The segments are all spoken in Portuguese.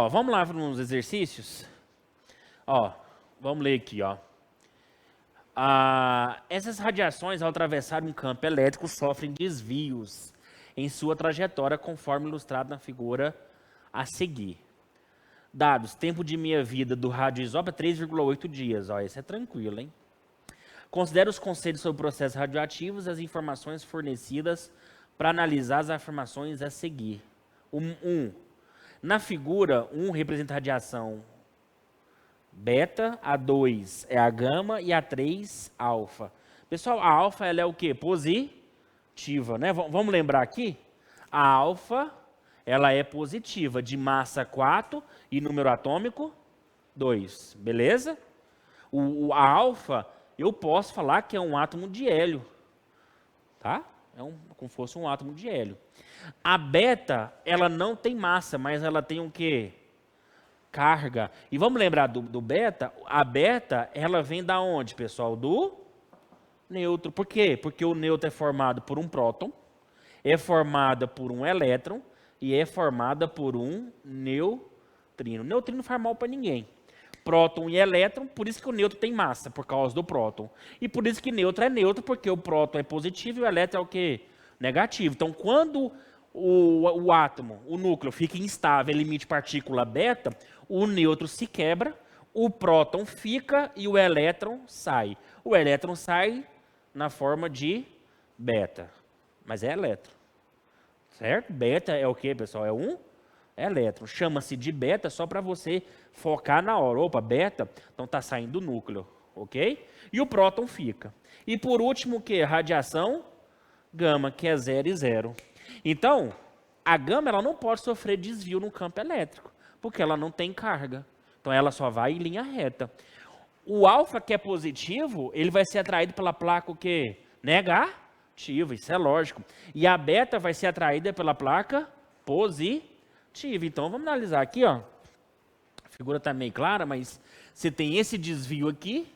Ó, vamos lá para uns exercícios? Ó, vamos ler aqui, ó. Essas radiações, ao atravessar um campo elétrico, sofrem desvios em sua trajetória, conforme ilustrado na figura a seguir. Dados: tempo de meia-vida do radioisótopo é 3,8 dias. Ó, esse é tranquilo, hein? Considere os conceitos sobre processos radioativos e as informações fornecidas para analisar as afirmações a seguir. Na figura, 1 representa a radiação beta, a 2 é a gama e a 3 alfa. Pessoal, a alfa ela é o quê? Positiva, né? Vamos lembrar aqui? A alfa ela é positiva, de massa 4 e número atômico 2, beleza? A alfa, eu posso falar que é um átomo de hélio, tá? Como se fosse um átomo de hélio. A beta, ela não tem massa, mas ela tem o quê? Carga. E vamos lembrar do beta? A beta, ela vem da onde, pessoal? Do neutro. Por quê? Porque o neutro é formado por um próton, é formada por um elétron e é formada por um neutrino. Neutrino não faz mal para ninguém. Próton e elétron, por isso que o neutro tem massa, por causa do próton. E por isso que neutro é neutro, porque o próton é positivo e o elétron é o quê? Negativo. Então, quando o átomo, o núcleo, fica instável, limite partícula beta, o neutro se quebra, o próton fica e o elétron sai. O elétron sai na forma de beta, mas é elétron. Certo? Beta é o quê, pessoal? É um elétron. Chama-se de beta só para você focar na hora. Opa, beta, então está saindo do núcleo, ok? E o próton fica. E por último, o quê? Radiação gama, que é 0 e 0. Então, a gama ela não pode sofrer desvio no campo elétrico, porque ela não tem carga. Então, ela só vai em linha reta. O alfa, que é positivo, ele vai ser atraído pela placa o quê? Negativa, isso é lógico. E a beta vai ser atraída pela placa positiva. Então, vamos analisar aqui, ó. A figura está meio clara, mas você tem esse desvio aqui,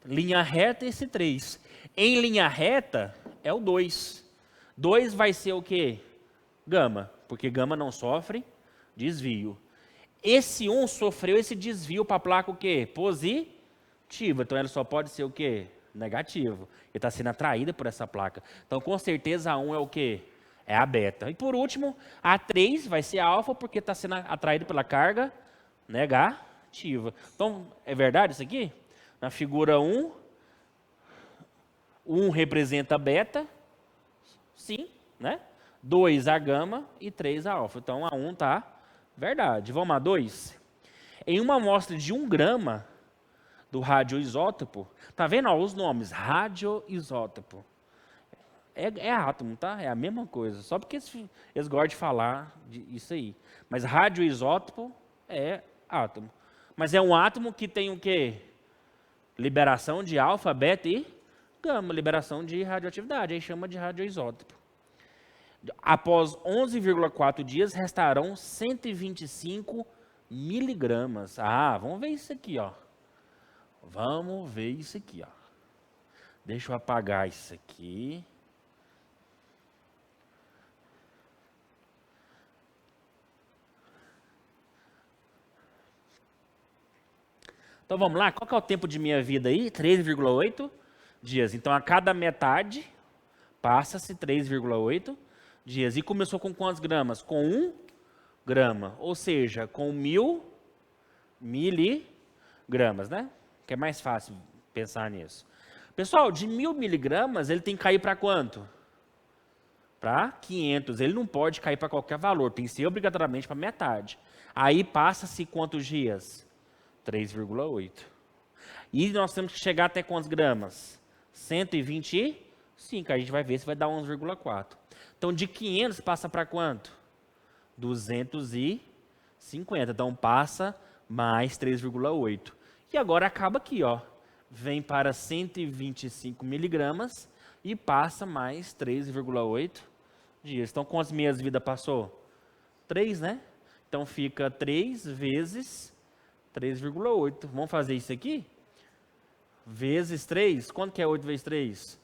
linha reta e esse 3. Em linha reta, é o 2. 2 vai ser o quê? Gama, porque gama não sofre desvio. Esse 1 sofreu esse desvio para a placa o quê? Positiva. Então, ela só pode ser o quê? Negativo. Ele está sendo atraída por essa placa. Então, com certeza, a 1 é o quê? É a beta. E por último, a 3 vai ser a alfa, porque está sendo atraída pela carga negativa. Então, é verdade isso aqui? Na figura 1, 1 representa a beta, sim, né? 2 a gama e 3 a alfa. Então, a 1 está verdade. Vamos a 2? Em uma amostra de 1 grama do radioisótopo, tá vendo? Ó, os nomes, radioisótopo. É átomo, tá? É a mesma coisa. Só porque eles gostam de falar isso aí. Mas radioisótopo é átomo. Mas é um átomo que tem o quê? Liberação de alfa, beta e gama. Liberação de radioatividade. Aí chama de radioisótopo. Após 11,4 dias, restarão 125 miligramas. Ah, vamos ver isso aqui, ó. Vamos ver isso aqui, ó. Deixa eu apagar isso aqui. Então vamos lá, qual que é o tempo de minha vida aí? 3,8 dias. Então a cada metade passa-se 3,8 dias. E começou com quantos gramas? Com 1 grama, ou seja, com 1000 miligramas, né? Que é mais fácil pensar nisso. Pessoal, de 1000 miligramas, ele tem que cair para quanto? Para 500. Ele não pode cair para qualquer valor, tem que ser obrigatoriamente para metade. Aí passa-se quantos dias? 3,8. E nós temos que chegar até quantos gramas? 125. A gente vai ver se vai dar 11,4. Então, de 500 passa para quanto? 250. Então, passa mais 3,8. E agora acaba aqui, ó. Vem para 125 miligramas e passa mais 3,8 dias. Então, quantas meias vida passou? 3, né? Então, fica 3 vezes 3,8. Vamos fazer isso aqui? Vezes 3. Quanto que é 8 vezes 3?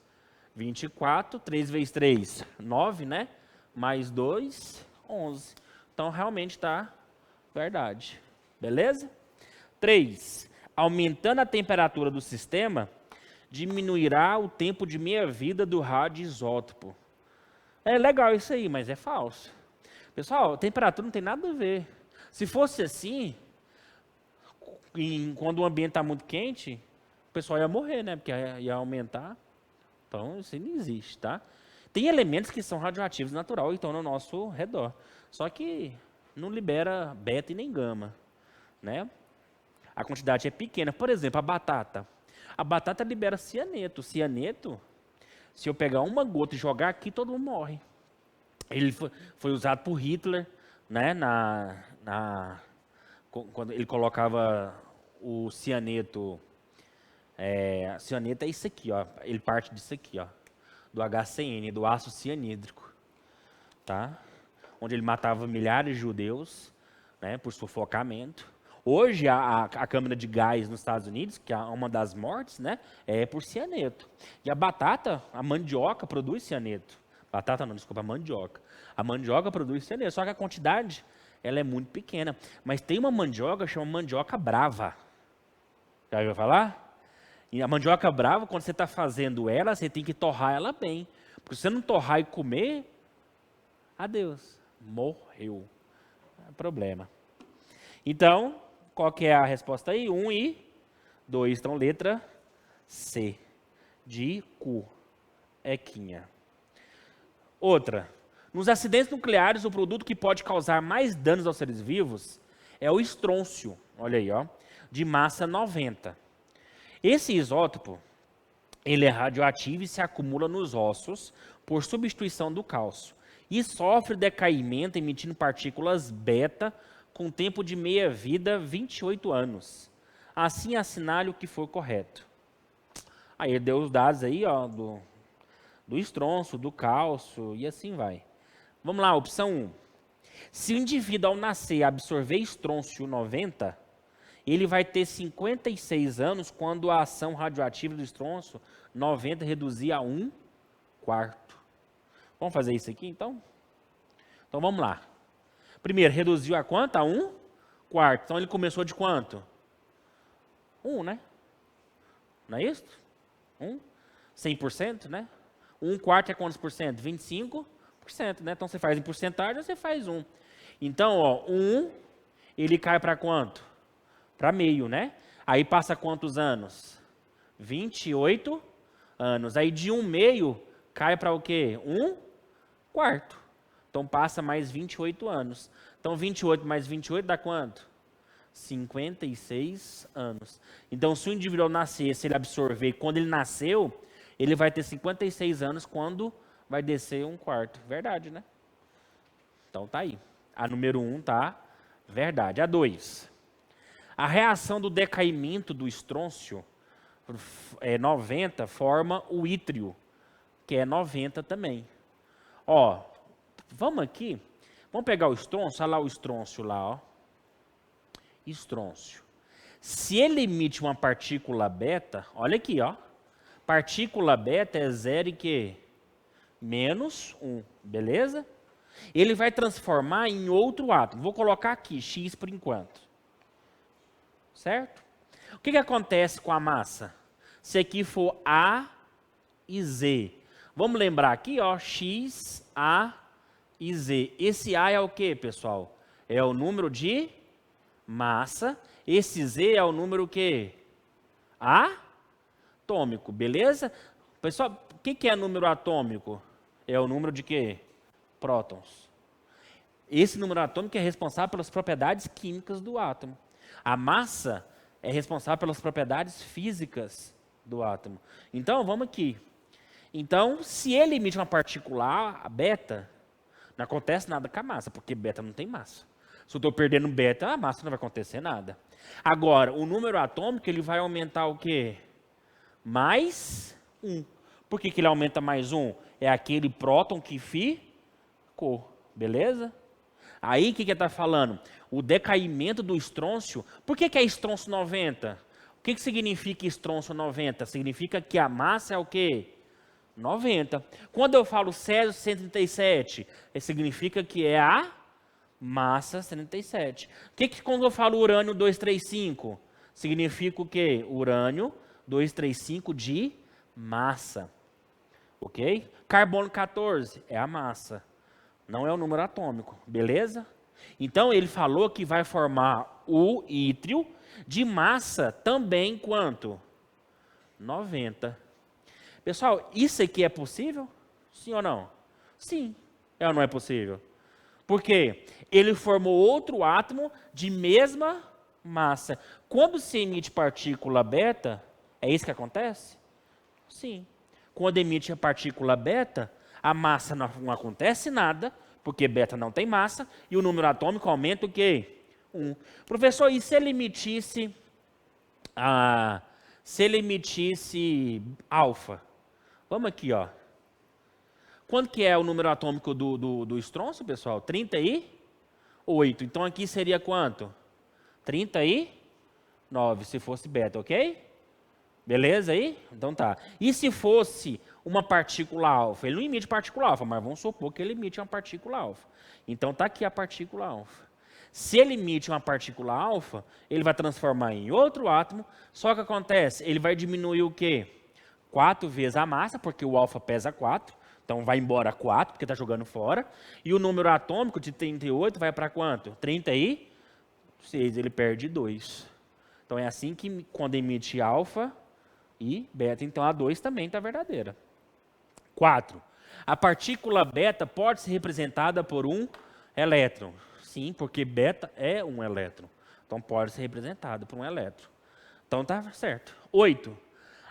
24. 3 vezes 3, 9, né? Mais 2, 11. Então, realmente está Verdade. Beleza? 3. Aumentando a temperatura do sistema, diminuirá o tempo de meia-vida do radioisótopo. É legal isso aí, mas é falso. Pessoal, temperatura não tem nada a ver. Se fosse assim, quando o ambiente está muito quente, o pessoal ia morrer, né? Porque ia aumentar. Então, isso aí não existe, tá? Tem elementos que são radioativos natural e estão no nosso redor. Só que não libera beta e nem gama, né? A quantidade é pequena. Por exemplo, a batata. A batata libera cianeto. O cianeto, se eu pegar uma gota e jogar aqui, todo mundo morre. Ele foi usado por Hitler, né? Quando ele colocava o cianeto. Cianeto é isso aqui, ó. Ele parte disso aqui, ó. Do HCN, do ácido cianídrico. Tá? Onde ele matava milhares de judeus, né, por sufocamento. Hoje, a câmara de gás nos Estados Unidos, que é uma das mortes, né, é por cianeto. E a batata, a mandioca, produz cianeto. Batata não, desculpa, a mandioca. A mandioca produz cianeto, só que a quantidade ela é muito pequena. Mas tem uma mandioca chamada mandioca brava. Já ouviu falar? E a mandioca brava, quando você está fazendo ela, você tem que torrar ela bem. Porque se você não torrar e comer, adeus, morreu. É problema. Então, qual que é a resposta aí? 1 e 2. Então, letra C. De cu. Equinha. Outra. Nos acidentes nucleares, o produto que pode causar mais danos aos seres vivos é o estrôncio. Olha aí, ó. De massa 90. Esse isótopo, ele é radioativo e se acumula nos ossos por substituição do cálcio. E sofre decaimento emitindo partículas beta com tempo de meia-vida 28 anos. Assim assinale o que for correto. Aí ele deu os dados aí, ó, do estrôncio, do cálcio e assim vai. Vamos lá, opção 1. Se o indivíduo ao nascer absorver estrôncio 90, ele vai ter 56 anos quando a ação radioativa do estrôncio 90 reduzir a 1/4. Vamos fazer isso aqui, então? Então, vamos lá. Primeiro, reduziu a quanto? A 1/4. Então, ele começou de quanto? 1, né? Não é isso? 1? 100%, né? 1/4 é quantos por cento? 25%, né? Então, você faz em porcentagem, você faz 1. Então, ó, 1, ele cai para quanto? Para meio, né? Aí passa quantos anos? 28 anos. Aí de 1/2 cai para o quê? 1/4. Então passa mais 28 anos. Então 28 mais 28 dá quanto? 56 anos. Então se o indivíduo nascer, se ele absorver, quando ele nasceu, ele vai ter 56 anos quando vai descer 1/4. Verdade, né? Então tá aí. A número 1 tá verdade. A 2. A reação do decaimento do estrôncio 90 forma o ítrio, que é 90 também. Ó, vamos aqui, vamos pegar o estrôncio, olha lá o estrôncio lá, ó. Estrôncio. Se ele emite uma partícula beta, olha aqui, ó. Partícula beta é 0 e que? Menos 1, beleza? Ele vai transformar em outro átomo. Vou colocar aqui, X por enquanto. Certo? O que acontece com a massa? Se aqui for A e Z. Vamos lembrar aqui, ó, X, A e Z. Esse A é o que, pessoal? É o número de massa. Esse Z é o número que? Atômico, beleza? Pessoal, o que é número atômico? É o número de quê? Prótons. Esse número atômico é responsável pelas propriedades químicas do átomo. A massa é responsável pelas propriedades físicas do átomo. Então, vamos aqui. Então, se ele emite uma partícula A, beta, não acontece nada com a massa, porque beta não tem massa. Se eu estou perdendo beta, a massa não vai acontecer nada. Agora, o número atômico ele vai aumentar o quê? Mais 1. Por que ele aumenta mais 1? É aquele próton que ficou, beleza? Aí, o que ele está falando? O decaimento do estrôncio. Por que é estrôncio 90? O que significa estrôncio 90? Significa que a massa é o quê? 90. Quando eu falo Césio 137, significa que é massa 77. O que quando eu falo urânio 235? Significa o quê? Urânio 235 de massa. Ok? Carbono 14 é a massa. Não é o número atômico. Beleza? Então ele falou que vai formar o ítrio de massa também quanto? 90. Pessoal, isso aqui é possível? Sim ou não? Sim. É ou não é possível? Por quê? Ele formou outro átomo de mesma massa. Quando se emite partícula beta, é isso que acontece? Sim. Quando emite a partícula beta, a massa não acontece nada, porque beta não tem massa, e o número atômico aumenta o quê? 1. Professor, e se ele emitisse alfa? Vamos aqui, ó. Quanto que é o número atômico do estrôncio, pessoal? 38. Então aqui seria quanto? 39, se fosse beta, ok? Beleza aí? Então tá. E se fosse uma partícula alfa? Ele não emite partícula alfa, mas vamos supor que ele emite uma partícula alfa. Então tá aqui a partícula alfa. Se ele emite uma partícula alfa, ele vai transformar em outro átomo, só que acontece, ele vai diminuir o quê? 4 vezes a massa, porque o alfa pesa 4, então vai embora 4, porque está jogando fora. E o número atômico de 38 vai para quanto? 36, ele perde 2. Então é assim que quando emite alfa e beta, então a 2 também está verdadeira. 4. A partícula beta pode ser representada por um elétron. Sim, porque beta é um elétron. Então pode ser representada por um elétron. Então está certo. 8.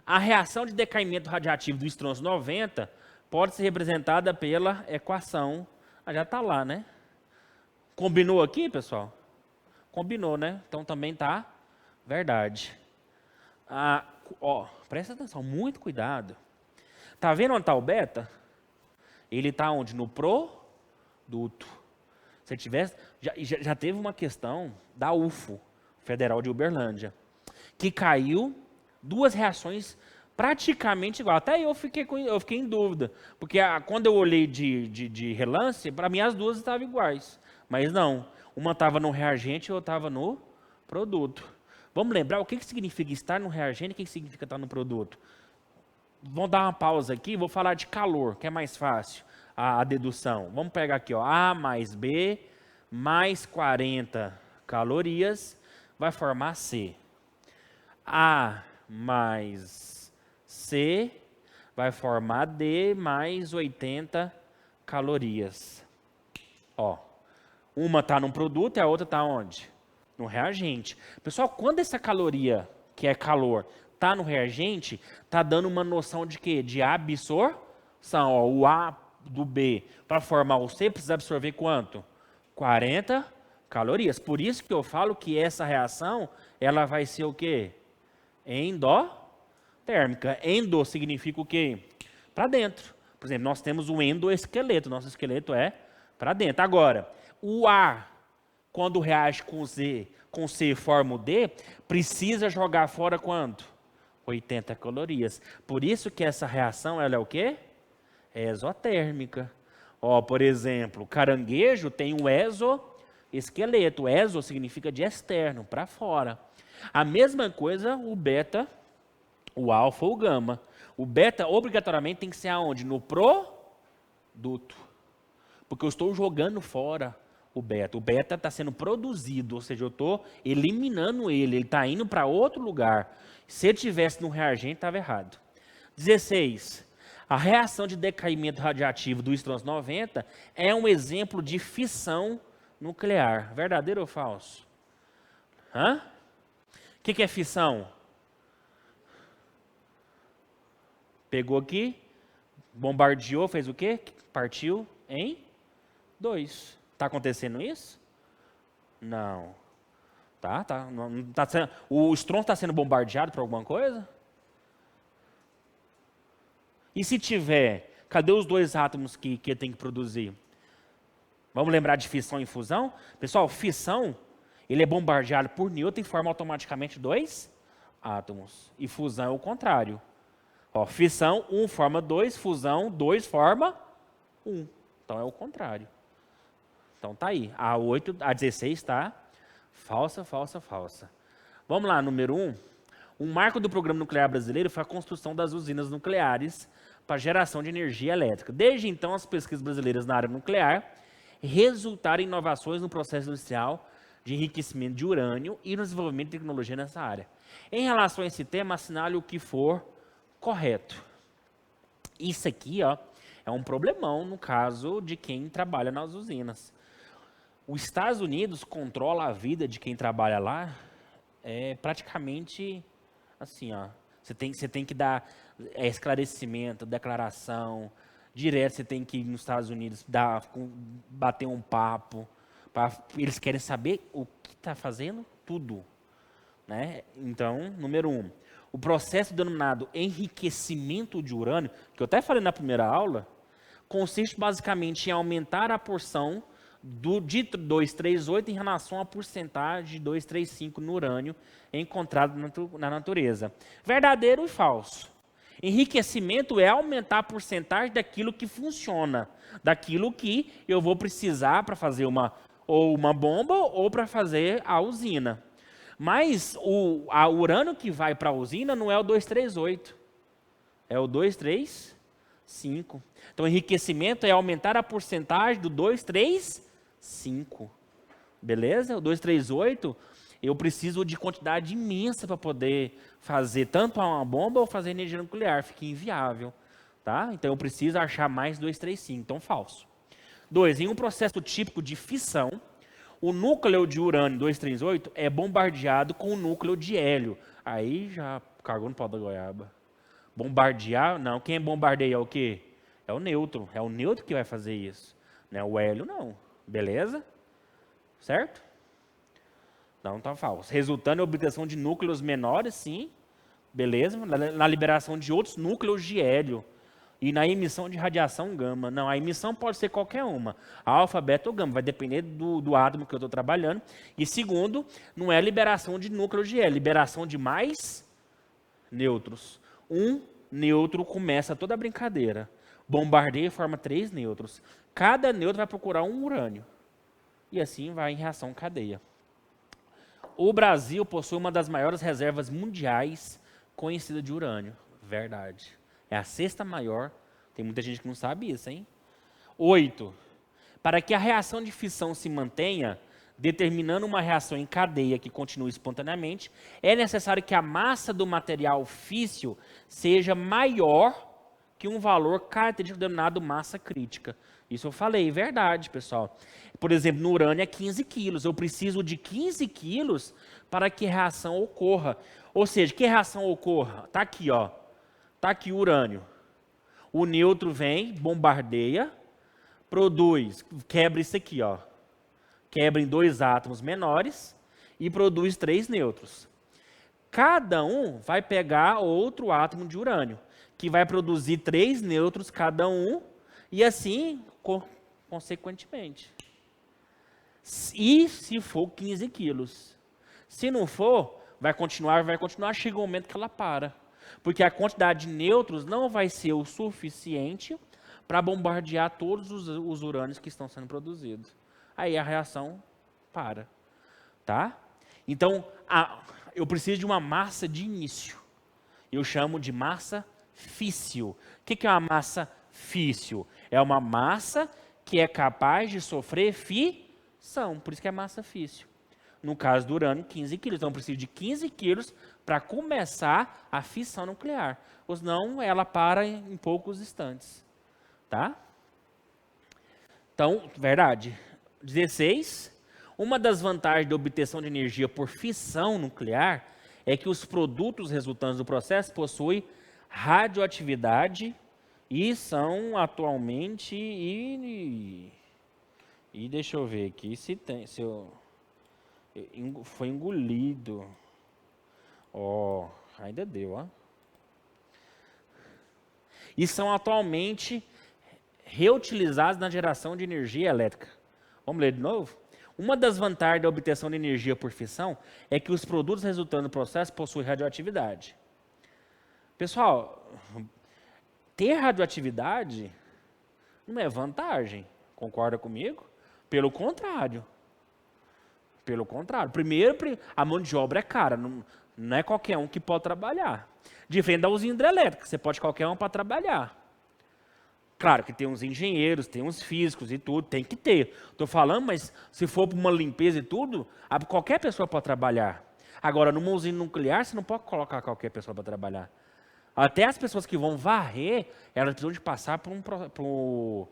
A reação de decaimento radiativo do estrôncio 90 pode ser representada pela equação. Já está lá, né? Combinou aqui, pessoal? Combinou, né? Então também está verdade. Presta atenção, muito cuidado. Tá vendo onde está o beta? Ele está onde? No produto. Se tivesse, já teve uma questão da UFO, Federal de Uberlândia, que caiu 2 reações praticamente igual. Até eu fiquei em dúvida, porque quando eu olhei de relance, para mim as 2 estavam iguais. Mas não, uma estava no reagente e outra estava no produto. Vamos lembrar o que significa estar no reagente e o que significa estar no produto. Vamos dar uma pausa aqui, vou falar de calor, que é mais fácil a dedução. Vamos pegar aqui, ó, A mais B mais 40 calorias vai formar C. A mais C vai formar D mais 80 calorias. Ó, uma está num produto e a outra está onde? No reagente. Pessoal, quando essa caloria, que é calor, está no reagente, está dando uma noção de quê? De absorção. Ó, o A do B, para formar o C, precisa absorver quanto? 40 calorias. Por isso que eu falo que essa reação, ela vai ser o quê? Endotérmica. Endo significa o quê? Para dentro. Por exemplo, nós temos o endoesqueleto. Nosso esqueleto é para dentro. Agora, o A, quando reage com C forma o D, precisa jogar fora quanto? 80 calorias. Por isso que essa reação, ela é o quê? É exotérmica. Ó, por exemplo, caranguejo tem um exoesqueleto. Exo significa de externo, para fora. A mesma coisa o beta, o alfa ou o gama. O beta obrigatoriamente tem que ser aonde? No produto. Porque eu estou jogando fora o beta. O beta está sendo produzido, ou seja, eu estou eliminando ele está indo para outro lugar. Se ele estivesse no reagente, estava errado. 16. A reação de decaimento radiativo do estrôncio 90 é um exemplo de fissão nuclear. Verdadeiro ou falso? O que é fissão? Pegou aqui, bombardeou, fez o quê? Partiu em 2. Está acontecendo isso? Não. O estrôncio está sendo bombardeado por alguma coisa? E se tiver, cadê os 2 átomos que tem que produzir? Vamos lembrar de fissão e fusão? Pessoal, fissão, ele é bombardeado por nêutron e forma automaticamente 2 átomos. E fusão é o contrário. Ó, fissão, 1 forma 2, fusão, 2 forma 1. Então é o contrário. Então tá aí. A 16 está falsa, falsa, falsa. Vamos lá, número 1. Um marco do Programa Nuclear Brasileiro foi a construção das usinas nucleares para geração de energia elétrica. Desde então, as pesquisas brasileiras na área nuclear resultaram em inovações no processo industrial de enriquecimento de urânio e no desenvolvimento de tecnologia nessa área. Em relação a esse tema, assinale o que for correto. Isso aqui, ó, é um problemão no caso de quem trabalha nas usinas. Os Estados Unidos controla a vida de quem trabalha lá, praticamente assim, ó. Você tem que dar esclarecimento, declaração, direto você tem que ir nos Estados Unidos bater um papo. Eles querem saber o que está fazendo, tudo. Né? Então, número 1. O processo denominado enriquecimento de urânio, que eu até falei na primeira aula, consiste basicamente em aumentar a porção de 238 em relação à porcentagem de 235 no urânio encontrado na natureza. Verdadeiro e falso. Enriquecimento é aumentar a porcentagem daquilo que funciona, daquilo que eu vou precisar para fazer uma bomba ou para fazer a usina. Mas o urânio que vai para a usina não é o 238, é o 235. Então, enriquecimento é aumentar a porcentagem do 235. Beleza? O 238, eu preciso de quantidade imensa para poder fazer tanto uma bomba ou fazer energia nuclear. Fica inviável. Tá? Então, eu preciso achar mais 235. Então, falso. 2. Em um processo típico de fissão, o núcleo de urânio 238 é bombardeado com o núcleo de hélio. Aí já cagou no pau da goiaba. Bombardear? Não. Quem bombardeia é o quê? É o nêutron. É o nêutron que vai fazer isso. Não é o hélio, não. Beleza? Certo? Não, tá falso. Resultando em obtenção de núcleos menores, sim. Beleza? Na liberação de outros núcleos de hélio. E na emissão de radiação gama. Não, a emissão pode ser qualquer uma. Alfa, beta ou gama. Vai depender do átomo que eu estou trabalhando. E segundo, não é liberação de núcleo de hélio. Liberação de mais nêutrons. Um nêutron começa toda a brincadeira. Bombardeia e forma 3 nêutrons. Cada nêutron vai procurar um urânio. E assim vai em reação cadeia. O Brasil possui uma das maiores reservas mundiais conhecidas de urânio. Verdade. É a 6ª maior. Tem muita gente que não sabe isso, hein? 8. Para que a reação de fissão se mantenha, determinando uma reação em cadeia que continue espontaneamente, é necessário que a massa do material físsil seja maior que um valor característico denominado massa crítica. Isso eu falei, verdade, pessoal. Por exemplo, no urânio é 15 quilos. Eu preciso de 15 quilos para que a reação ocorra. Ou seja, que reação ocorra? Está aqui, ó. Está aqui o urânio. O nêutron vem, bombardeia, produz, quebra isso aqui, ó. Quebra em 2 átomos menores e produz 3 nêutrons. Cada um vai pegar outro átomo de urânio, que vai produzir 3 nêutrons cada um, e assim, consequentemente. E se for 15 quilos. Se não for, vai continuar, chega um momento que ela para. Porque a quantidade de nêutrons não vai ser o suficiente para bombardear todos os urânios que estão sendo produzidos. Aí a reação para. Tá? Então, eu preciso de uma massa de início. Eu chamo de massa físsil. O que é uma massa físsil? É uma massa que é capaz de sofrer fissão. Por isso que é massa físsil. No caso do urânio, 15 quilos. Então, eu preciso de 15 quilos para começar a fissão nuclear. Ou senão, ela para em poucos instantes. Tá? Então, verdade. 16. Uma das vantagens da obtenção de energia por fissão nuclear é que os produtos resultantes do processo possuem radioatividade e são atualmente... E deixa eu ver aqui se tem... Foi engolido. Ó, ainda deu, ó. E são atualmente reutilizados na geração de energia elétrica. Vamos ler de novo? Uma das vantagens da obtenção de energia por fissão é que os produtos resultantes do processo possuem radioatividade. Pessoal, ter radioatividade não é vantagem, concorda comigo? Pelo contrário. Pelo contrário. Primeiro, a mão de obra é cara. Não é qualquer um que pode trabalhar. Diferente da usina hidrelétrica, você pode qualquer um para trabalhar. Claro que tem uns engenheiros, tem uns físicos e tudo, tem que ter. Estou falando, mas se for para uma limpeza e tudo, qualquer pessoa pode trabalhar. Agora, numa usina nuclear, você não pode colocar qualquer pessoa para trabalhar. Até as pessoas que vão varrer, elas precisam de passar por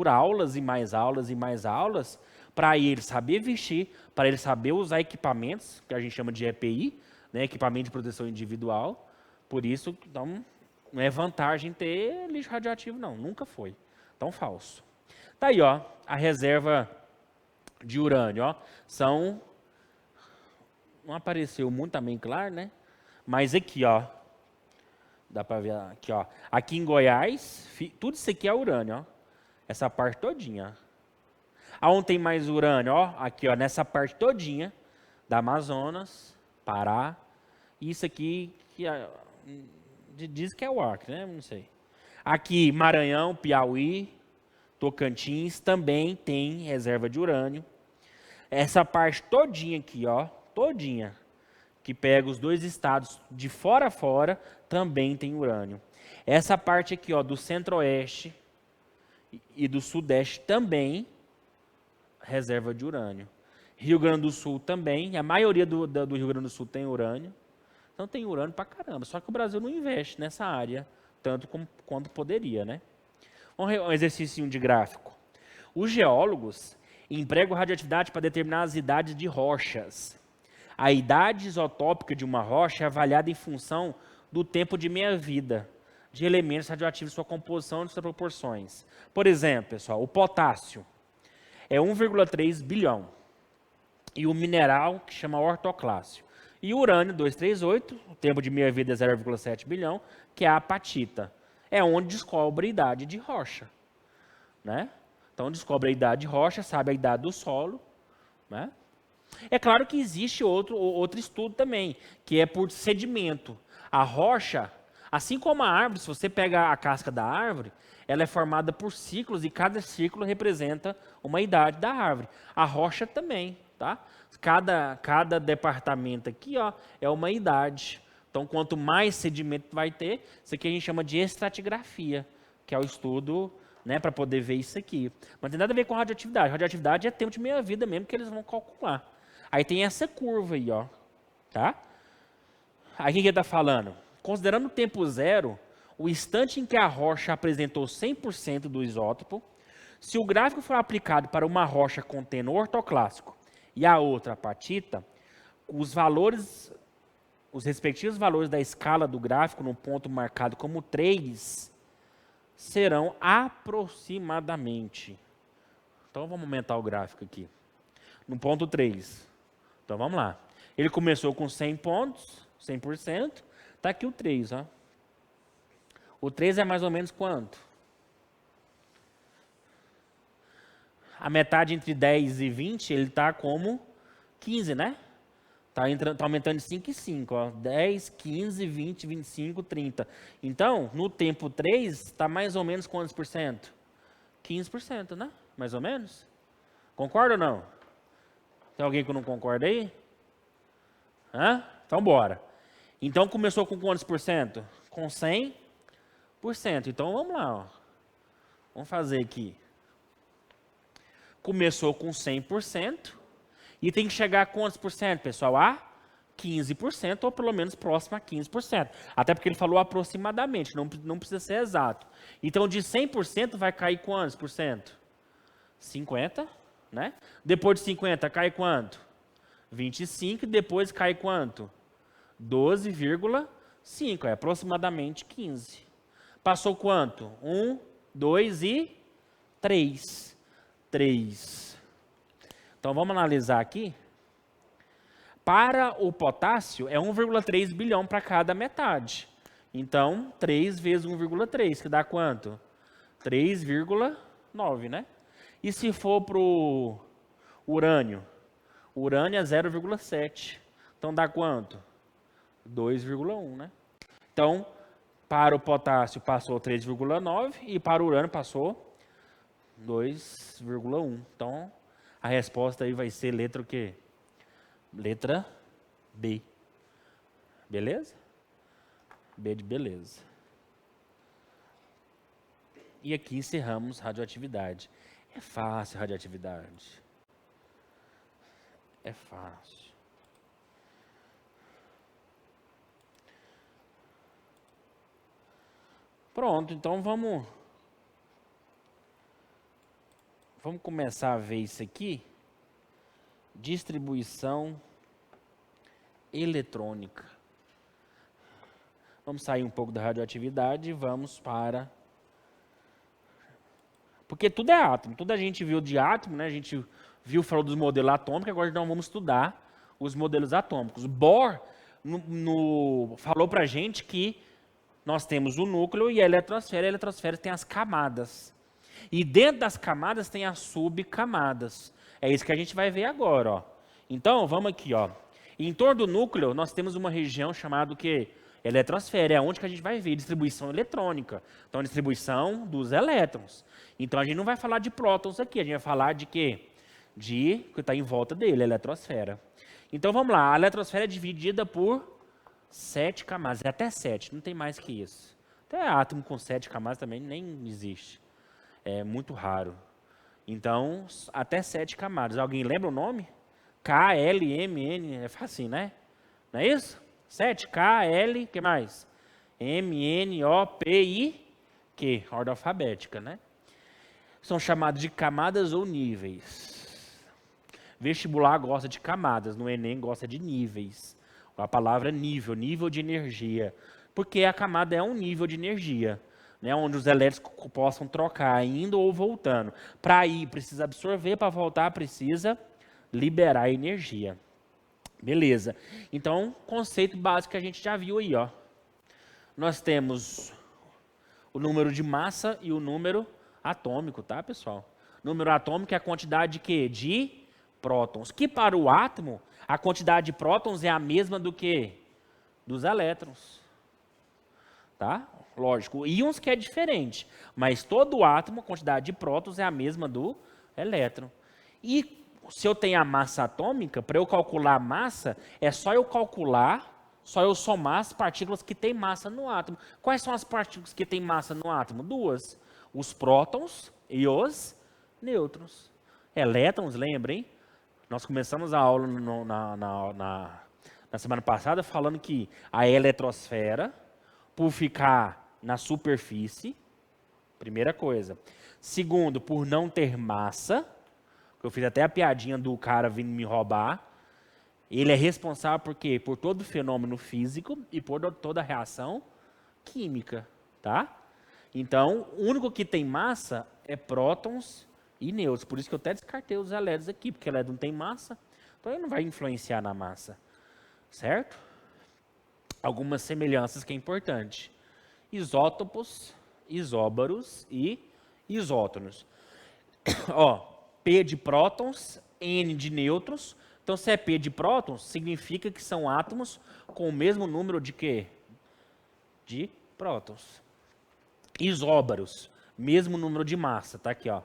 aulas e mais aulas e mais aulas, para ele saber vestir, para ele saber usar equipamentos, que a gente chama de EPI, né, equipamento de proteção individual. Por isso, então, não é vantagem ter lixo radioativo, não. Nunca foi. Então, falso. Tá aí, ó, a reserva de urânio, ó. Não apareceu muito também, claro, né? Mas aqui, ó. Dá para ver aqui, ó. Aqui em Goiás, tudo isso aqui é urânio, ó. Essa parte todinha. Aonde tem mais urânio, ó? Aqui, ó, nessa parte todinha da Amazonas, Pará. Isso aqui que diz que é o Acre, né? Não sei. Aqui, Maranhão, Piauí, Tocantins também tem reserva de urânio. Essa parte todinha aqui, ó, todinha, que pega os dois estados de fora a fora, também tem urânio. Essa parte aqui, ó, do centro-oeste e do sudeste também, reserva de urânio. Rio Grande do Sul também, a maioria do Rio Grande do Sul tem urânio. Então tem urânio pra caramba, só que o Brasil não investe nessa área, tanto quanto poderia, né? Um exercício de gráfico. Os geólogos empregam radioatividade para determinar as idades de rochas. A idade isotópica de uma rocha é avaliada em função do tempo de meia-vida de elementos radioativos, sua composição e suas proporções. Por exemplo, pessoal, o potássio é 1,3 bilhão. E o mineral que chama ortoclássio. E o urânio, 238, o tempo de meia-vida é 0,7 bilhão, que é a apatita. É onde descobre a idade de rocha. Né? Então, descobre a idade de rocha, sabe a idade do solo. Né? É claro que existe outro estudo também, que é por sedimento. A rocha, assim como a árvore, se você pega a casca da árvore, ela é formada por ciclos e cada ciclo representa uma idade da árvore. A rocha também, tá? Cada departamento aqui, ó, é uma idade. Então, quanto mais sedimento vai ter, isso aqui a gente chama de estratigrafia, que é o estudo, né, para poder ver isso aqui. Mas não tem nada a ver com radioatividade. Radioatividade é tempo de meia-vida mesmo que eles vão calcular. Aí tem essa curva aí, ó, tá? Aí o que ele está falando? Considerando o tempo zero, o instante em que a rocha apresentou 100% do isótopo, se o gráfico for aplicado para uma rocha contendo ortoclássico e a outra apatita, os respectivos valores da escala do gráfico no ponto marcado como 3 serão aproximadamente. Então vamos aumentar o gráfico aqui. No ponto 3. Então vamos lá. Ele começou com 100 pontos, 100%. Está aqui o 3, ó. O 3 é mais ou menos quanto? A metade entre 10 e 20, ele está como 15, né? Está aumentando de 5 em 5, ó. 10, 15, 20, 25, 30. Então, no tempo 3, está mais ou menos quantos por cento? 15%, né? Mais ou menos. Concorda ou não? Tem alguém que não concorda aí? Hã? Então, bora. Então, começou com quantos por cento? Com 100%. Então, vamos lá, ó. Vamos fazer aqui. Começou com 100% e tem que chegar a quantos por cento, pessoal? A 15%, ou pelo menos próximo a 15%. Até porque ele falou aproximadamente, não precisa ser exato. Então, de 100% vai cair quantos por cento? 50%, né? Depois de 50, cai quanto? 25%, e depois cai quanto? 12,5%, é aproximadamente 15%. Passou quanto? 1, 2 e 3. 3. Então, vamos analisar aqui. Para o potássio, é 1,3 bilhão para cada metade. Então, 3 vezes 1,3, que dá quanto? 3,9, né? E se for para o urânio? O urânio é 0,7. Então, dá quanto? 2,1, né? Então, para o potássio passou 3,9 e para o urânio passou 2,1. Então, a resposta aí vai ser letra o quê? Letra B. Beleza? B de beleza. E aqui encerramos radioatividade. É fácil radioatividade. É fácil. Pronto, então vamos começar a ver isso aqui. Distribuição eletrônica. Vamos sair um pouco da radioatividade e vamos para... Porque tudo é átomo, tudo a gente viu de átomo, né? A gente falou dos modelos atômicos, agora nós vamos estudar os modelos atômicos. Bohr falou para a gente que nós temos o núcleo e a eletrosfera tem as camadas. E dentro das camadas tem as subcamadas. É isso que a gente vai ver agora, ó. Então, vamos aqui, ó. Em torno do núcleo, nós temos uma região chamada o quê? Eletrosfera, é onde que a gente vai ver distribuição eletrônica. Então, distribuição dos elétrons. Então, a gente não vai falar de prótons aqui, a gente vai falar de quê? De que está em volta dele, a eletrosfera. Então, vamos lá. A eletrosfera é dividida por 7 camadas, é até 7, não tem mais que isso. Até átomo com 7 camadas também nem existe. É muito raro. Então, até 7 camadas. Alguém lembra o nome? K, L, M, N, é fácil, né? Não é isso? 7, K, L, o que mais? M, N, O, P, I, Q, ordem alfabética, né? São chamados de camadas ou níveis. Vestibular gosta de camadas, no Enem gosta de níveis. A palavra é nível, nível de energia. Porque a camada é um nível de energia, né, onde os elétrons possam trocar, indo ou voltando. Para ir, precisa absorver, para voltar, precisa liberar energia. Beleza. Então, conceito básico que a gente já viu aí, ó. Nós temos o número de massa e o número atômico, tá, pessoal? Número atômico é a quantidade de quê? De prótons. Que para o átomo, a quantidade de prótons é a mesma do que? Dos elétrons. Tá? Lógico, íons que é diferente, mas todo átomo, a quantidade de prótons é a mesma do elétron. E se eu tenho a massa atômica, para eu calcular a massa, é só eu somar as partículas que têm massa no átomo. Quais são as partículas que têm massa no átomo? Duas. Os prótons e os nêutrons. Elétrons, lembrem? Nós começamos a aula na semana passada falando que a eletrosfera, por ficar na superfície, primeira coisa. Segundo, por não ter massa, eu fiz até a piadinha do cara vindo me roubar. Ele é responsável por quê? Por todo fenômeno físico e por toda reação química, tá? Então, o único que tem massa é prótons e nêutrons. Por isso que eu até descartei os elétrons aqui, porque elétron não tem massa, então ele não vai influenciar na massa, certo? Algumas semelhanças que é importante. Isótopos, isóbaros e isótonos. Ó, P de prótons, N de nêutrons. Então, se é P de prótons, significa que são átomos com o mesmo número de quê? De prótons. Isóbaros, mesmo número de massa, tá aqui, ó.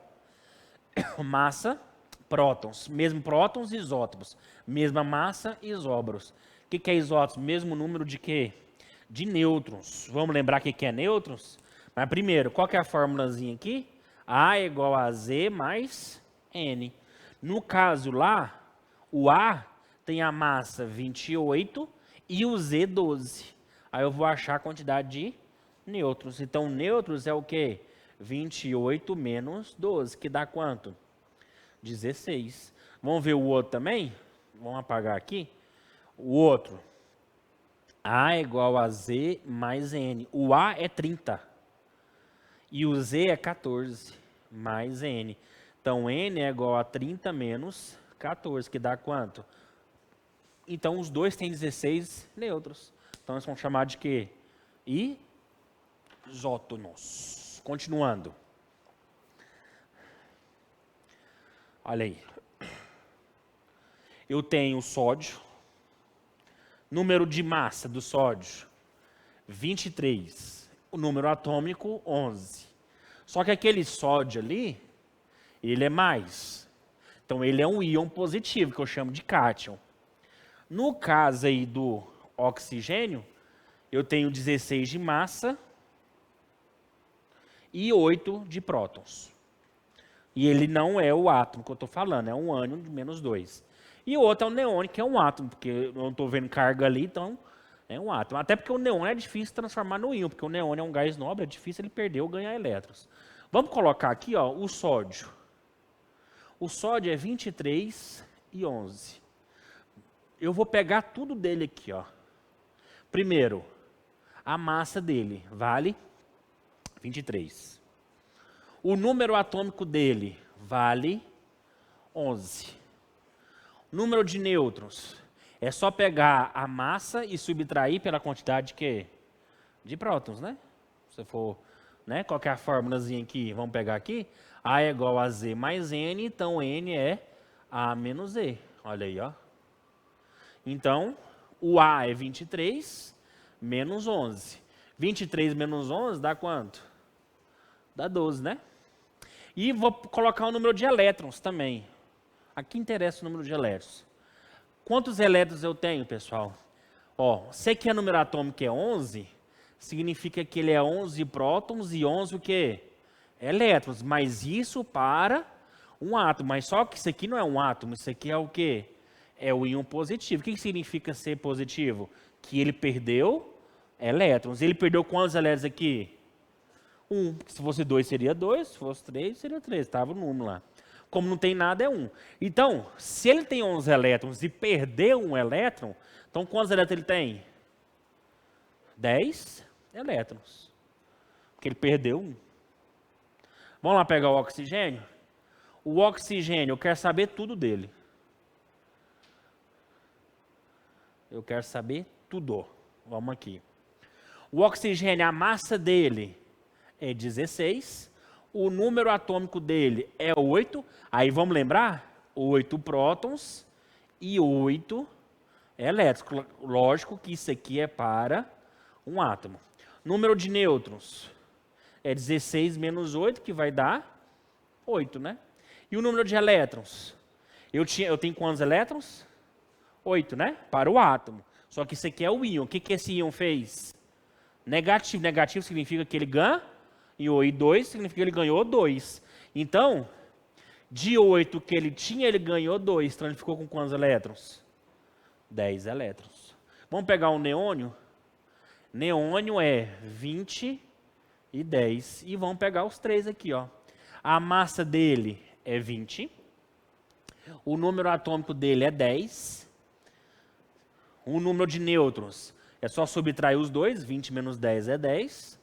Massa, prótons, mesmo prótons, isótopos. Mesma massa, isóbaros. O que é isótopos? Mesmo número de quê? De nêutrons. Vamos lembrar o que é nêutrons? Mas primeiro, qual que é a formulazinha aqui? A igual a Z mais N. No caso lá, o A tem a massa 28 e o Z 12. Aí eu vou achar a quantidade de nêutrons. Então, nêutrons é o quê? 28 menos 12, que dá quanto? 16. Vamos ver o outro também? Vamos apagar aqui. O outro. A igual a Z mais N. O A é 30. E o Z é 14 mais N. Então, N é igual a 30 menos 14, que dá quanto? Então, os dois têm 16 nêutrons. Então, eles vão chamar de quê? Isótonos. Continuando. Olha aí. Eu tenho o sódio. Número de massa do sódio, 23. O número atômico, 11. Só que aquele sódio ali, ele é mais. Então, ele é um íon positivo, que eu chamo de cátion. No caso aí do oxigênio, eu tenho 16 de massa e 8 de prótons. E ele não é o átomo que eu estou falando, é um ânion de -2. E o outro é o neônio, que é um átomo, porque eu não estou vendo carga ali, então é um átomo. Até porque o neônio é difícil transformar no íon, porque o neônio é um gás nobre, é difícil ele perder ou ganhar elétrons. Vamos colocar aqui ó, o sódio. O sódio é 23 e 11. Eu vou pegar tudo dele aqui. Ó. Primeiro, a massa dele vale 23. O número atômico dele vale 11. Número de nêutrons. É só pegar a massa e subtrair pela quantidade de quê? De prótons, né? Se for, né? Qual que é a formulazinha aqui? Vamos pegar aqui. A é igual a Z mais N, então N é A menos E. Olha aí, ó. Então, o A é 23 menos 11. 23 menos 11 dá quanto? Dá 12, né? E vou colocar o número de elétrons também. Aqui interessa o número de elétrons. Quantos elétrons eu tenho, pessoal? Ó, se aqui é número atômico é 11, significa que ele é 11 prótons e 11 o quê? Elétrons. Mas isso para um átomo. Mas só que isso aqui não é um átomo, isso aqui é o quê? É o íon positivo. O que significa ser positivo? Que ele perdeu elétrons. Ele perdeu quantos elétrons aqui? 1. Se fosse 2 seria 2, se fosse 3 seria 3. Estava o número lá. Como não tem nada, é 1. Então, se ele tem 11 elétrons e perdeu um elétron, então quantos elétrons ele tem? 10 elétrons. Porque ele perdeu 1. Vamos lá pegar o oxigênio? O oxigênio, eu quero saber tudo dele. Eu quero saber tudo. Vamos aqui. O oxigênio, a massa dele é 16. O número atômico dele é 8. Aí vamos lembrar? 8 prótons e 8 elétrons. Lógico que isso aqui é para um átomo. Número de nêutrons é 16 menos 8, que vai dar 8, né? E o número de elétrons? Eu tenho quantos elétrons? 8, né? Para o átomo. Só que isso aqui é o íon. O que esse íon fez? Negativo. Negativo significa que ele ganhou, e 2 significa que ele ganhou 2. Então, de 8 que ele tinha, ele ganhou 2. Então, ele ficou com quantos elétrons? 10 elétrons. Vamos pegar o neônio? Neônio é 20 e 10. E vamos pegar os 3 aqui, ó. A massa dele é 20. O número atômico dele é 10. O número de nêutrons é só subtrair os dois. 20 menos 10 é 10.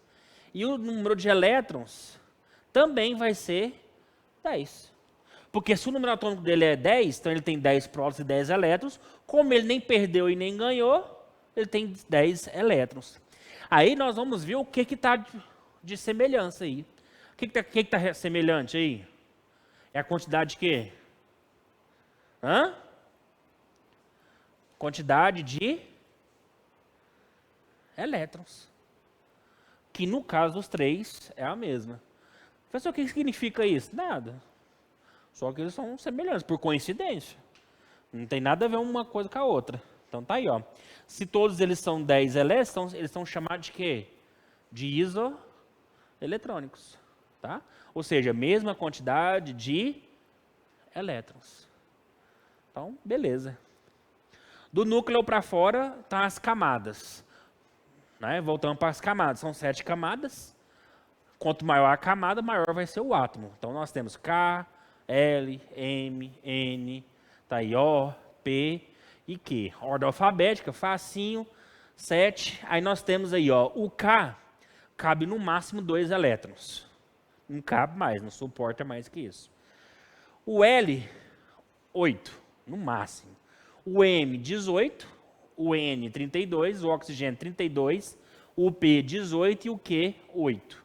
E o número de elétrons também vai ser 10. Porque se o número atômico dele é 10, então ele tem 10 prótons e 10 elétrons. Como ele nem perdeu e nem ganhou, ele tem 10 elétrons. Aí nós vamos ver o que está de semelhança aí. O que está semelhante aí? É a quantidade de quê? Quantidade de elétrons. Que no caso dos 3 é a mesma. Professor, o que significa isso? Nada. Só que eles são semelhantes, por coincidência. Não tem nada a ver uma coisa com a outra. Então tá aí, ó. Se todos eles são 10 elétrons, eles são chamados de quê? De isoeletrônicos. Tá? Ou seja, a mesma quantidade de elétrons. Então, beleza. Do núcleo para fora, estão as camadas. Né? Voltando para as camadas, são 7 camadas. Quanto maior a camada, maior vai ser o átomo. Então, nós temos K, L, M, N, tá aí O, P e Q. Ordem alfabética, facinho, 7. Aí nós temos aí, ó, o K cabe no máximo 2 elétrons. Não cabe mais, não suporta mais que isso. O L, 8, no máximo. O M, 18. O N, 32. O oxigênio, 32. O P, 18. E o Q, 8.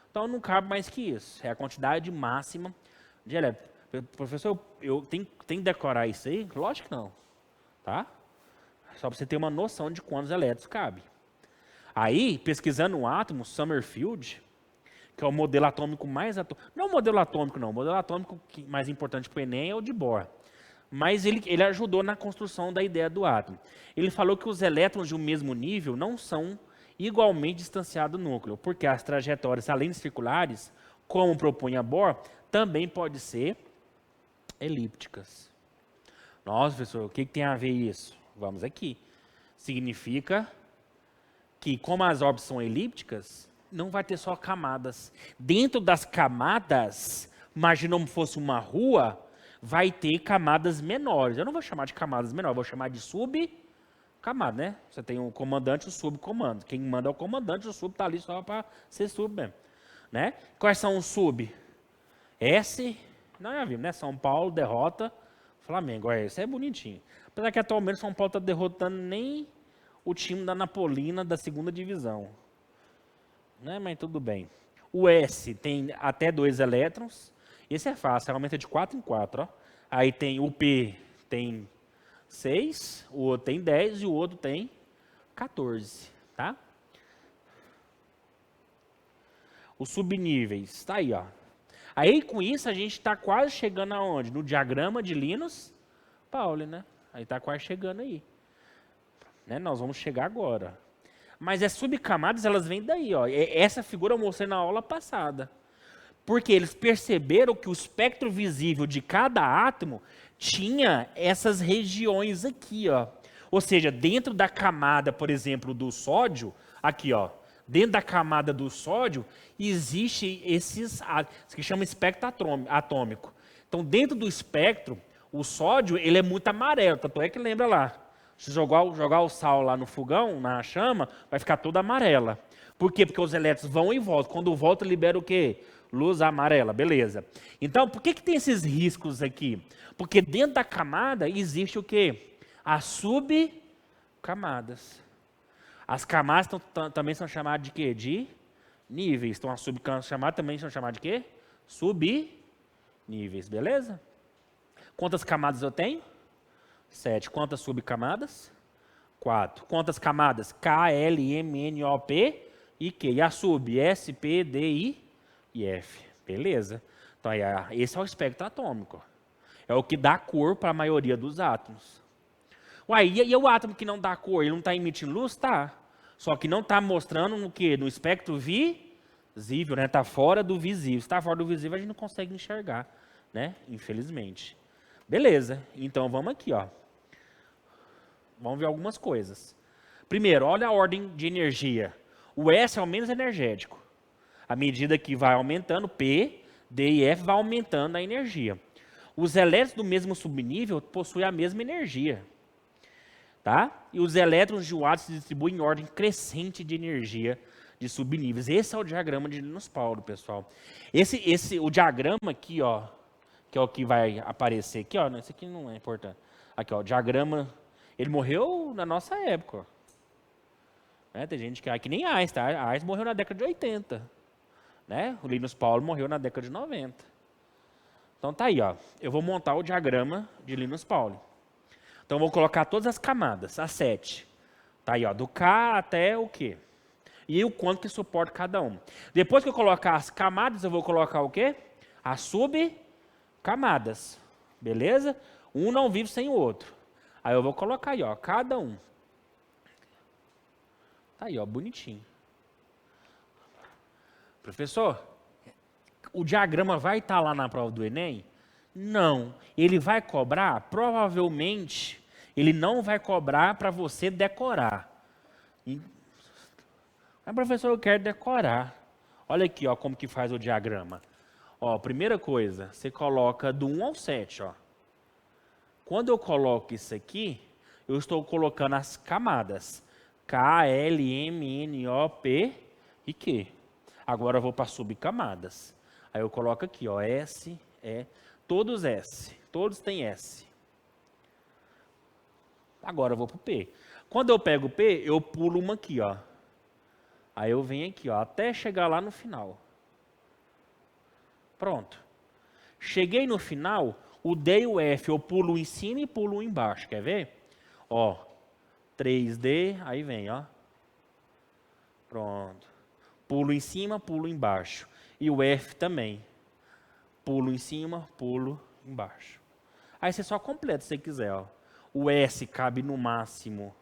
Então, não cabe mais que isso. É a quantidade máxima de elétrons. Professor, eu tenho que decorar isso aí? Lógico que não. Tá? Só para você ter uma noção de quantos elétrons cabe. Aí, pesquisando um átomo, Summerfield, que é o modelo atômico mais atômico. Não é o modelo atômico, não. O modelo atômico mais importante para o Enem é o de Bohr. Mas ele ajudou na construção da ideia do átomo. Ele falou que os elétrons de um mesmo nível não são igualmente distanciados do núcleo, porque as trajetórias, além de circulares, como propunha Bohr, também podem ser elípticas. Nossa, professor, o que tem a ver isso? Vamos aqui. Significa que, como as órbitas são elípticas, não vai ter só camadas. Dentro das camadas, imagina como fosse uma rua, vai ter camadas menores. Eu não vou chamar de camadas menores, vou chamar de subcamada, né? Você tem o comandante e o subcomando. Quem manda é o comandante, o sub está ali só para ser sub mesmo. Né? Quais são os sub? S, não é né? São Paulo derrota Flamengo. Olha, isso é bonitinho. Apesar que atualmente São Paulo está derrotando nem o time da Napolina da segunda divisão. Né? Mas tudo bem. O S tem até 2 elétrons. Esse é fácil, aumenta de 4 em 4. Ó. Aí tem o P, tem 6, o outro tem 10 e o outro tem 14. Tá? Os subníveis, está aí. Ó. Aí com isso a gente está quase chegando aonde? No diagrama de Linus-Pauling, né? Aí está quase chegando aí. Né? Nós vamos chegar agora. Mas as subcamadas, elas vêm daí. Ó. Essa figura eu mostrei na aula passada. Porque eles perceberam que o espectro visível de cada átomo tinha essas regiões aqui. Ó. Ou seja, dentro da camada, por exemplo, do sódio, aqui, ó, dentro da camada do sódio, existe esses que chama espectro atômico. Então, dentro do espectro, o sódio ele é muito amarelo. Tanto é que lembra lá. Se jogar o sal lá no fogão, na chama, vai ficar toda amarela. Por quê? Porque os elétrons vão e voltam. Quando volta, libera o quê? Luz amarela, beleza. Então, por que tem esses riscos aqui? Porque dentro da camada existe o quê? As subcamadas. As camadas também são chamadas de quê? De níveis. Então, as subcamadas também são chamadas de quê? Subníveis, beleza? Quantas camadas eu tenho? 7. Quantas subcamadas? 4. Quantas camadas? K, L, M, N, O, P e Q. E a sub? S, P, D, I e F. Beleza. Então, esse é o espectro atômico. É o que dá cor para a maioria dos átomos. Uai, e o átomo que não dá cor? Ele não está emitindo luz? Tá. Só que não está mostrando no quê? No espectro visível, né? Está fora do visível. Se está fora do visível, a gente não consegue enxergar, né? Infelizmente. Beleza. Então, vamos aqui, ó. Vamos ver algumas coisas. Primeiro, olha a ordem de energia. O S é o menos energético. À medida que vai aumentando, P, D e F vai aumentando a energia. Os elétrons do mesmo subnível possuem a mesma energia. Tá? E os elétrons de um átomo se distribuem em ordem crescente de energia de subníveis. Esse é o diagrama de Linus-Pauling, pessoal. O diagrama aqui, ó, que é o que vai aparecer aqui, ó, esse aqui não é importante. Aqui, ó, o diagrama, ele morreu na nossa época. Ó. Né? Tem gente que nem Einstein, tá? Einstein morreu na década de 80. Né? O Linus-Pauling morreu na década de 90. Então tá aí, ó. Eu vou montar o diagrama de Linus-Pauling. Então, eu vou colocar todas as camadas, as 7. Tá aí, ó, do K até o Q. E o quanto que suporta cada um. Depois que eu colocar as camadas, eu vou colocar o quê? As subcamadas. Beleza? Um não vive sem o outro. Aí eu vou colocar aí, ó, cada um. Tá aí, ó, bonitinho. Professor, o diagrama vai estar lá na prova do Enem? Não. Ele vai cobrar? Provavelmente, ele não vai cobrar para você decorar. Mas, professor, eu quero decorar. Olha aqui, ó, como que faz o diagrama. Ó, primeira coisa, você coloca do 1 ao 7, ó. Quando eu coloco isso aqui, eu estou colocando as camadas. K, L, M, N, O, P e Q. Agora eu vou para subcamadas. Aí eu coloco aqui, ó, S, E, todos S. Todos têm S. Agora eu vou para o P. Quando eu pego o P, eu pulo uma aqui, ó. Aí eu venho aqui, ó, até chegar lá no final. Pronto. Cheguei no final, o D e o F eu pulo um em cima e pulo um embaixo. Quer ver? Ó, 3D, aí vem, ó. Pronto. Pulo em cima, pulo embaixo. E o F também. Pulo em cima, pulo embaixo. Aí você só completa se você quiser. Ó. O S cabe no máximo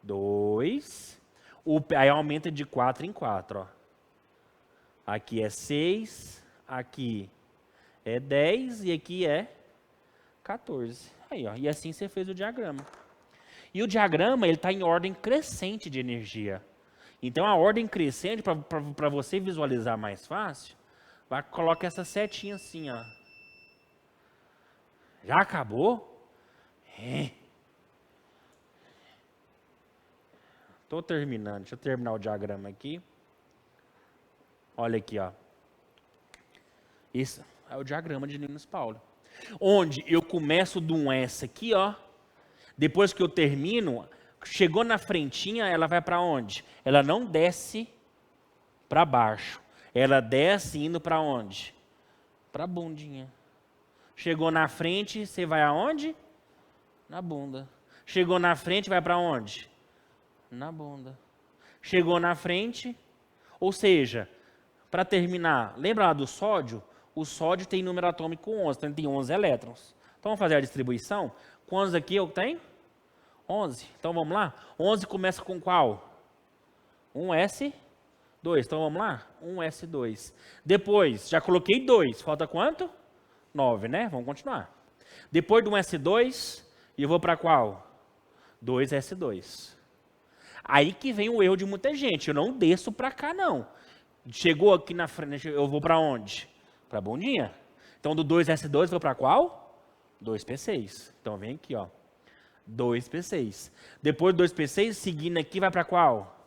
2. Aí aumenta de 4 em 4. Ó. Aqui é 6. Aqui é 10. E aqui é 14. Aí, ó. E assim você fez o diagrama. E o diagrama está em ordem crescente de energia. Então, a ordem crescente, para você visualizar mais fácil, coloca essa setinha assim, ó. Já acabou? Estou terminando. Deixa eu terminar o diagrama aqui. Olha aqui, ó. Isso é o diagrama de Linus Pauling. Onde eu começo de um S aqui, ó. Depois que eu termino, chegou na frentinha, ela vai para onde? Ela não desce para baixo. Ela desce indo para onde? Para a bundinha. Chegou na frente, você vai aonde? Na bunda. Chegou na frente, vai para onde? Na bunda. Chegou na frente, ou seja, para terminar, lembra lá do sódio? O sódio tem número atômico 11, então ele tem 11 elétrons. Então vamos fazer a distribuição. Quantos aqui eu tenho? 11. Então vamos lá? 11 começa com qual? 1S2. Então vamos lá? 1S2. Depois, já coloquei 2. Falta quanto? 9, né? Vamos continuar. Depois do 1S2, eu vou para qual? 2S2. Aí que vem o erro de muita gente. Eu não desço para cá, não. Chegou aqui na frente, eu vou para onde? Para a bundinha. Então, do 2S2, eu vou para qual? 2P6. Então, vem aqui, ó. 2P6. Depois do 2P6, seguindo aqui, vai para qual?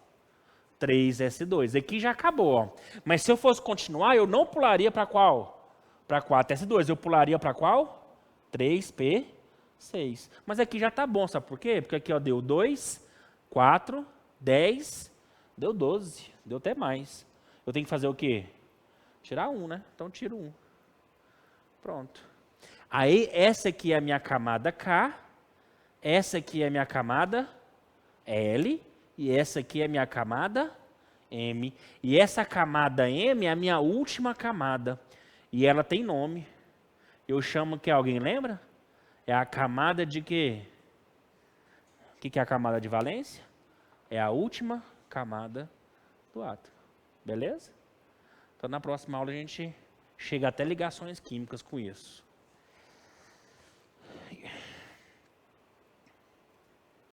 3S2. Aqui já acabou, ó. Mas se eu fosse continuar, eu não pularia para qual? Para 4S2. Eu pularia para qual? 3P6. Mas aqui já tá bom, sabe por quê? Porque aqui, ó, deu 2, 4, 10, deu 12. Deu até mais. Eu tenho que fazer o quê? Tirar 1, né? Então, tiro 1. Pronto. Aí, essa aqui é a minha camada K. Essa aqui é a minha camada L. E essa aqui é a minha camada M. E essa camada M é a minha última camada. E ela tem nome. Eu chamo que alguém lembra? É a camada de quê? O que é a camada de valência? É a última camada do átomo. Beleza? Então, na próxima aula, a gente chega até ligações químicas com isso.